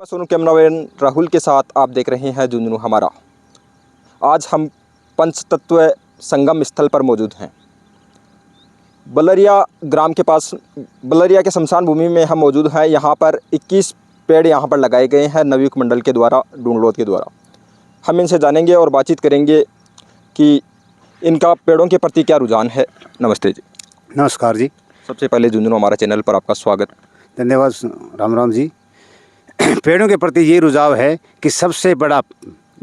Sonu cameraman Rahul के साथ आप देख रहे हैं झुंझुनू हमारा। आज हम पंचतत्व संगम स्थल पर मौजूद हैं। बलरिया ग्राम के पास बलरिया के शमशान भूमि में हम मौजूद हैं। यहाँ पर 21 पेड़ यहाँ पर लगाए गए हैं नवयुग मंडल के द्वारा, डूंगलोद के द्वारा। हम इनसे जानेंगे और बातचीत करेंगे कि इनका पेड़ों के प्रति क्या रुझान है। नमस्ते जी। नमस्कार जी। सबसे पहले झुंझुनू हमारा चैनल पर आपका स्वागत। धन्यवाद। राम राम जी। पेड़ों के प्रति ये रुझाव है कि सबसे बड़ा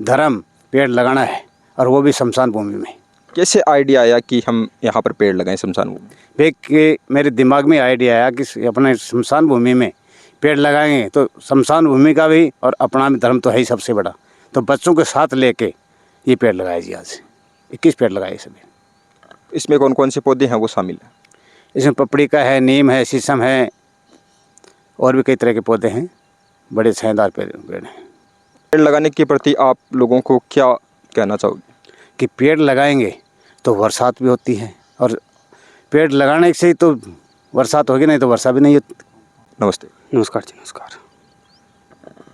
धर्म पेड़ लगाना है, और वो भी शमशान भूमि में। कैसे आइडिया आया कि हम यहाँ पर पेड़ लगाएं शमशान भूमि? एक मेरे दिमाग में आइडिया आया कि अपने शमशान भूमि में पेड़ लगाएंगे तो शमशान भूमि का भी और अपना भी धर्म तो है ही सबसे बड़ा। तो बच्चों के साथ लेके ये पेड़ लगाए जी। आज 21 पेड़ लगाए सभी। इसमें कौन कौन से पौधे हैं वो शामिल हैं? इसमें पपड़ी का है, नीम है, शीशम है, और भी कई तरह के पौधे हैं। बड़े छायादार पेड़ हैं। पेड़ लगाने के प्रति आप लोगों को क्या कहना चाहोगे? कि पेड़ लगाएंगे तो बरसात भी होती है, और पेड़ लगाने से ही तो बरसात होगी, नहीं तो वर्षा भी नहीं होती। नमस्ते। नमस्कार जी। नमस्कार।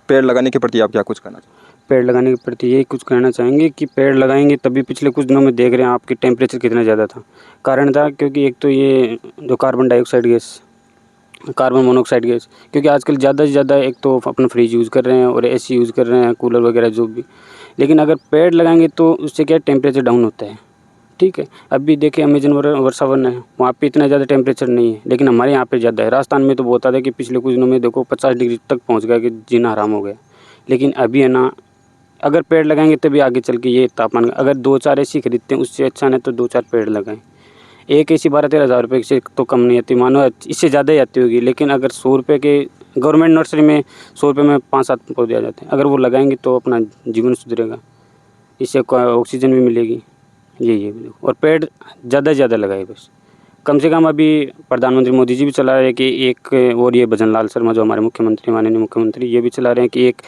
पेड़ लगाने के प्रति आप क्या कुछ कहना चाहोगे? पेड़ लगाने के प्रति यही कुछ कहना चाहेंगे कि पेड़ लगाएंगे तभी। पिछले कुछ दिनों में देख रहे हैं आपकी टेम्परेचर कितना ज़्यादा था। कारण था क्योंकि एक तो ये जो carbon dioxide gas, carbon monoxide gas, क्योंकि आजकल ज़्यादा से ज़्यादा एक तो अपना फ्रिज यूज़ कर रहे हैं और एसी यूज़ कर रहे हैं, कूलर वगैरह जो भी। लेकिन अगर पेड़ लगाएंगे तो उससे क्या टेम्परेचर डाउन होता है। ठीक है, अभी देखिए अमेजन वर्षावन है, वहाँ पे इतना ज़्यादा टेम्परेचर नहीं है, लेकिन हमारे यहाँ पे ज़्यादा है। राजस्थान में तो बहुत ज़्यादा कि पिछले कुछ दिनों में देखो 50 डिग्री तक पहुँच गया कि जीना हराम हो गया। लेकिन अभी है ना, अगर पेड़ लगाएंगे तभी आगे चल के ये तापमान, अगर 2-4 एसी खरीदते हैं उससे अच्छा, नहीं तो 2-4 पेड़ लगाएं। एक एसी 12-13 हज़ार रुपये से तो कम नहीं आती, मानो इससे ज़्यादा ही आती होगी। लेकिन अगर 100 रुपये के गवर्नमेंट नर्सरी में 100 रुपये में 5-7 पौधे आ जाते हैं, अगर वो लगाएंगे तो अपना जीवन सुधरेगा, इससे ऑक्सीजन भी मिलेगी। यही है। और पेड़ ज़्यादा से ज़्यादा लगाए बस। कम से कम अभी प्रधानमंत्री मोदी जी भी चला रहे हैं कि एक, और ये भजन लाल शर्मा जो हमारे मुख्यमंत्री, माननीय मुख्यमंत्री, ये भी चला रहे हैं कि एक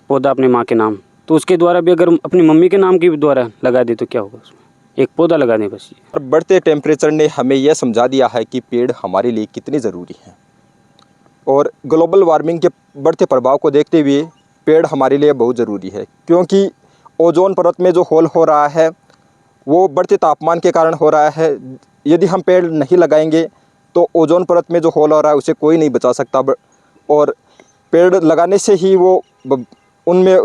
पौधा अपने माँ के नाम। तो उसके द्वारा भी अगर अपनी मम्मी के नाम के द्वारा लगा दे तो क्या होगा, उसमें एक पौधा लगा दें बस। ये और बढ़ते टेम्परेचर ने हमें यह समझा दिया है कि पेड़ हमारे लिए कितने ज़रूरी हैं, और ग्लोबल वार्मिंग के बढ़ते प्रभाव को देखते हुए पेड़ हमारे लिए बहुत ज़रूरी है। क्योंकि ओजोन परत में जो होल हो रहा है वो बढ़ते तापमान के कारण हो रहा है। यदि हम पेड़ नहीं लगाएंगे तो ओजोन परत में जो होल हो रहा है उसे कोई नहीं बचा सकता, और पेड़ लगाने से ही वो उनमें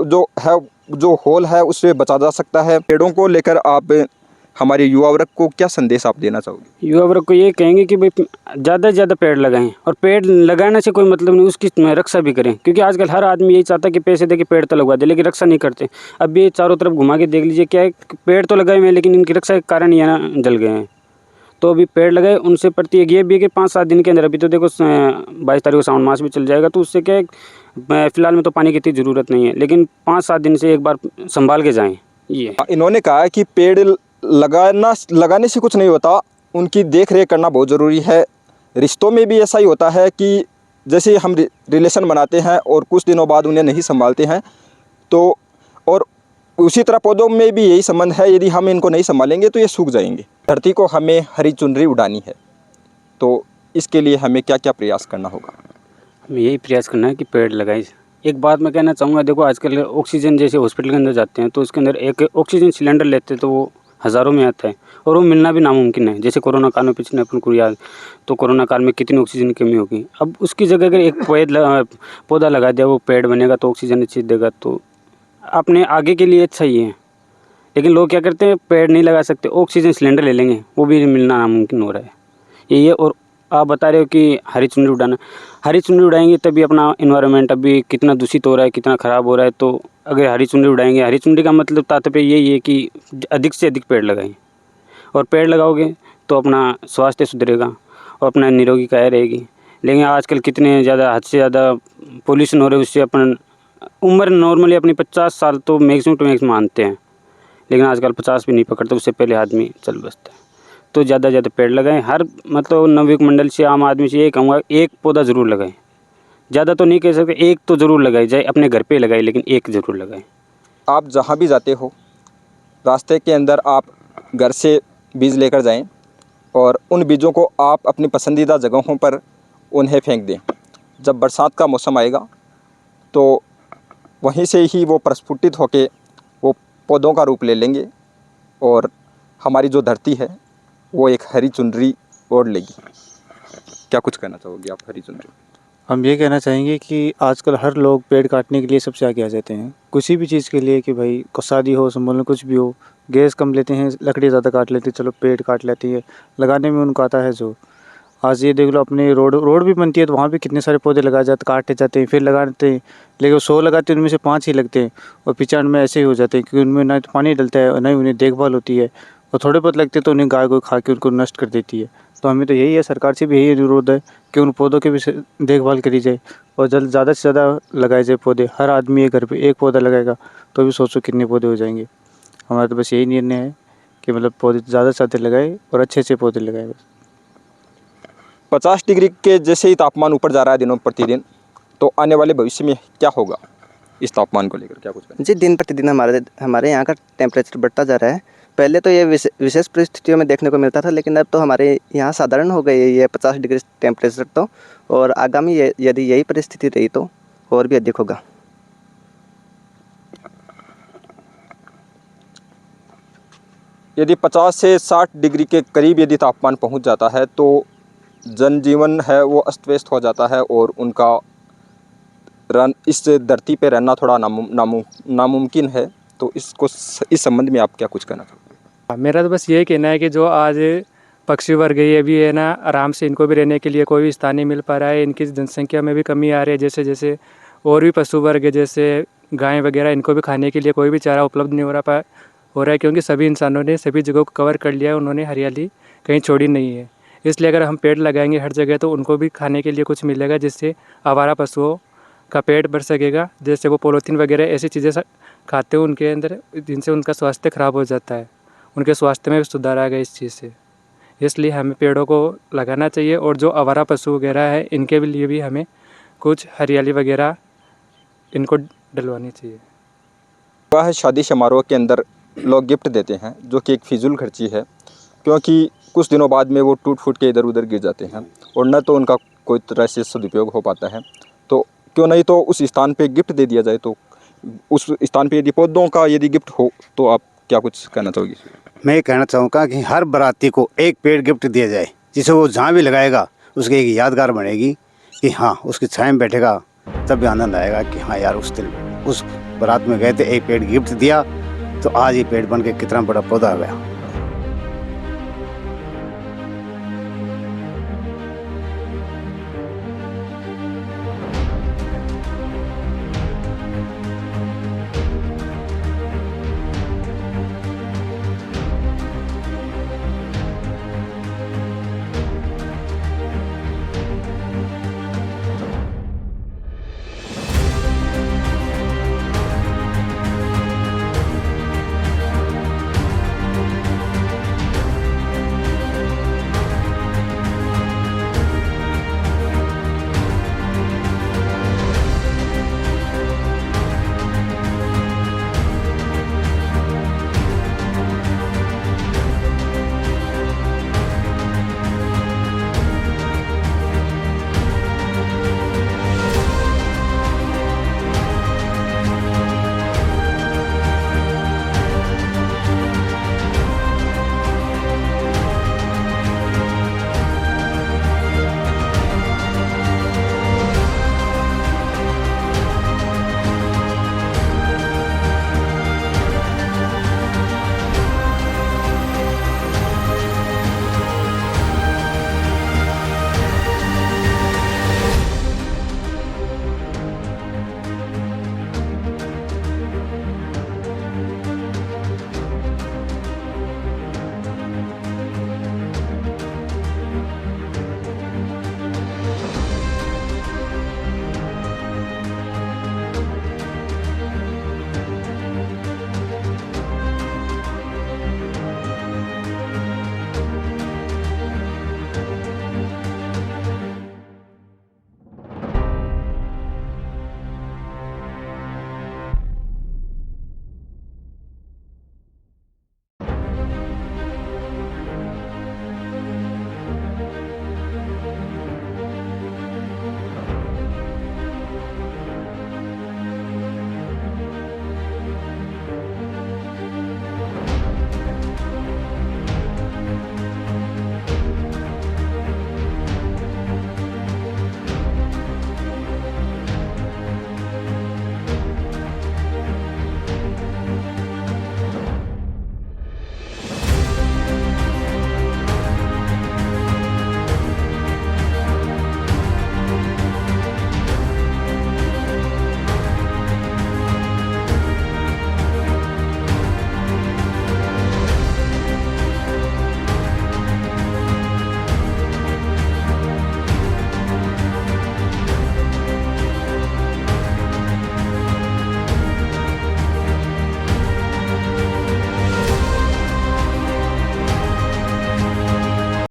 जो होल है उससे बचा जा सकता है। पेड़ों को लेकर आप हमारे युवा वर्ग को क्या संदेश आप देना चाहोगे? युवा वर्ग को ये कहेंगे कि भाई ज़्यादा से ज़्यादा पेड़ लगाएं, और पेड़ लगाने से कोई मतलब नहीं, उसकी रक्षा भी करें। क्योंकि आजकल हर आदमी यही चाहता है कि पैसे दे के पेड़ तो लगवा दे, लेकिन रक्षा नहीं करते। अब ये चारों तरफ घुमा के देख लीजिए, क्या है, पेड़ तो लगाए हुए हैं लेकिन इनकी रक्षा के कारण ये ना जल गए हैं। तो अभी पेड़ लगाए, उनसे प्रति एक ये भी है कि 5-7 दिन के अंदर, अभी तो देखो 22 तारीख को सावन मास भी चल जाएगा, तो उससे क्या है, फिलहाल में तो पानी की इतनी ज़रूरत नहीं है, लेकिन 5-7 दिन से एक बार संभाल के जाएँ। ये इन्होंने कहा कि पेड़ लगाने से कुछ नहीं होता, उनकी देख रेख करना बहुत ज़रूरी है। रिश्तों में भी ऐसा ही होता है कि जैसे हम रिलेशन बनाते हैं और कुछ दिनों बाद उन्हें नहीं संभालते हैं, तो और उसी तरह पौधों में भी यही संबंध है। यदि हम इनको नहीं संभालेंगे तो ये सूख जाएंगे। धरती को हमें हरी चुनरी उड़ानी है, तो इसके लिए हमें क्या क्या प्रयास करना होगा? हमें यही प्रयास करना है कि पेड़ लगाएं। एक बात मैं कहना चाहूँगा, देखो आजकल ऑक्सीजन, जैसे हॉस्पिटल के अंदर जाते हैं तो उसके अंदर एक ऑक्सीजन सिलेंडर लेते हैं तो वो हज़ारों में आता है, और वो मिलना भी नामुमकिन है। जैसे कोरोना काल में, पिछले अपन को याद, तो कोरोना काल में कितनी ऑक्सीजन की कमी होगी। अब उसकी जगह अगर एक पौधा लगा दिया, वो पेड़ बनेगा तो ऑक्सीजन अच्छी देगा, तो अपने आगे के लिए अच्छा ही है। लेकिन लोग क्या करते हैं, पेड़ नहीं लगा सकते, ऑक्सीजन सिलेंडर ले लेंगे, वो भी मिलना नामुमकिन हो रहा है। यही है। और आप बता रहे हो कि हरी चुनरी उड़ाना, हरी चुनरी उड़ाएंगे तभी अपना इन्वायरमेंट अभी कितना दूषित हो रहा है, कितना ख़राब हो रहा है। तो अगर हरी चुनरी उड़ाएंगे, हरी चुनरी का मतलब तात्पर्य यही है कि अधिक से अधिक पेड़ लगाएं, और पेड़ लगाओगे तो अपना स्वास्थ्य सुधरेगा और अपना निरोगी काया रहेगी। लेकिन आजकल कितने ज़्यादा, हद से ज़्यादा पोल्यूशन हो रहे हैं, उससे अपन उम्र नॉर्मली अपनी 50 साल तो मैक्सिमम टू मैक्सिमम मानते हैं, लेकिन आजकल 50 भी नहीं पकड़ते, उससे पहले आदमी चल बसता है। तो ज़्यादा से ज़्यादा पेड़ लगाएं। हर मतलब नवयुग मंडल से, आम आदमी से ये कहूँगा, एक पौधा ज़रूर लगाएं। ज़्यादा तो नहीं कह सकते, एक तो ज़रूर लगाई जाए, अपने घर पे लगाए, लेकिन एक ज़रूर लगाएं। आप जहाँ भी जाते हो, रास्ते के अंदर आप घर से बीज लेकर जाएं, और उन बीजों को आप अपनी पसंदीदा जगहों पर उन्हें फेंक दें। जब बरसात का मौसम आएगा तो वहीं से ही वो प्रस्फुटित होके वो पौधों का रूप ले लेंगे और हमारी जो धरती है वो एक हरी चुनरी ओढ़ लेगी। क्या कुछ कहना चाहोगे आप हरी चुनरी? हम ये कहना चाहेंगे कि आजकल हर लोग पेड़ काटने के लिए सबसे आगे आ जाते हैं, किसी भी चीज़ के लिए, कि भाई को शादी हो, संबंध में कुछ भी हो, गैस कम लेते हैं, लकड़ी ज़्यादा काट लेते हैं, चलो पेड़ काट लेती है, लगाने में उनको आता है जो। आज ये देख लो, अपने रोड भी बनती है तो वहाँ भी कितने सारे पौधे लगाए जाते, काटे जाते हैं, फिर लगाते हैं, लेकिन 100 लगाते हैं उनमें से 5 ही लगते हैं और 95 में ऐसे ही हो जाते हैं, क्योंकि उनमें ना तो पानी डलता है और ना ही उन्हें देखभाल होती है, और थोड़े बहुत लगते तो उन्हें गाय को खा के उनको नष्ट कर देती है। तो हमें तो यही है, सरकार से भी यही अनुरोध है कि उन पौधों की भी देखभाल करी जाए और ज़्यादा से ज़्यादा लगाए जाए पौधे। हर आदमी एक घर पे एक पौधा लगाएगा तो भी सोचो कितने पौधे हो जाएंगे। हमारा तो बस यही निर्णय है कि मतलब पौधे ज़्यादा से ज़्यादा लगाए और अच्छे अच्छे पौधे लगाए बस। 50 डिग्री के जैसे ही तापमान ऊपर जा रहा है दिनों प्रतिदिन, तो आने वाले भविष्य में क्या होगा इस तापमान को लेकर? क्या कुछ कहना? जी, दिन प्रतिदिन हमारे यहाँ का टेम्परेचर बढ़ता जा रहा है। पहले तो ये विशेष परिस्थितियों में देखने को मिलता था, लेकिन अब तो हमारे यहाँ साधारण हो गई है ये 50 डिग्री टेम्परेचर तो, और आगामी यदि यही परिस्थिति रही तो और भी अधिक होगा। यदि 50 से 60 डिग्री के करीब यदि तापमान पहुंच जाता है तो जनजीवन है वो अस्त व्यस्त हो जाता है और उनका इस धरती पे रहना थोड़ा नामुमकिन है। तो इस संबंध में आप क्या कुछ कहना चाहोगे? मेरा तो बस यही कहना है कि जो आज पक्षी वर्ग ये भी है ना, आराम से इनको भी रहने के लिए कोई भी स्थान नहीं मिल पा रहा है। इनकी जनसंख्या में भी कमी आ रही है, जैसे जैसे और भी पशु वर्ग है जैसे गाय वगैरह, इनको भी खाने के लिए कोई भी चारा उपलब्ध नहीं हो रहा है, क्योंकि सभी इंसानों ने सभी जगहों को कवर कर लिया है, उन्होंने हरियाली कहीं छोड़ी नहीं है। इसलिए अगर हम पेड़ लगाएंगे हर जगह तो उनको भी खाने के लिए कुछ मिलेगा, जिससे आवारा पशुओं का पेट भर सकेगा। जैसे वो पॉलीथीन वगैरह ऐसी चीज़ें खाते हो उनके अंदर, जिनसे उनका स्वास्थ्य ख़राब हो जाता है, उनके स्वास्थ्य में भी सुधार आएगा इस चीज़ से। इसलिए हमें पेड़ों को लगाना चाहिए और जो आवारा पशु वगैरह है इनके लिए भी हमें कुछ हरियाली वगैरह इनको डलवानी चाहिए। वह शादी समारोह के अंदर लोग गिफ्ट देते हैं जो कि एक फिजूल खर्ची है, क्योंकि कुछ दिनों बाद में वो टूट फूट के इधर उधर गिर जाते हैं और न तो उनका कोई तरह से सदुपयोग हो पाता है। तो क्यों नहीं तो उस स्थान पे गिफ्ट दे दिया जाए। तो उस स्थान पे यदि पौधों का यदि गिफ्ट हो तो आप क्या कुछ कहना चाहोगे? मैं ये कहना चाहूँगा कि हर बाराती को एक पेड़ गिफ्ट दिया जाए, जिसे वो जहाँ भी लगाएगा उसकी एक यादगार बनेगी कि हाँ, उसकी छाया में बैठेगा तब भी आनंद आएगा कि हाँ यार, उस दिन उस बारात में गए थे, एक पेड़ गिफ्ट दिया तो आज ये पेड़ बन के कितना बड़ा पौधा हो गया।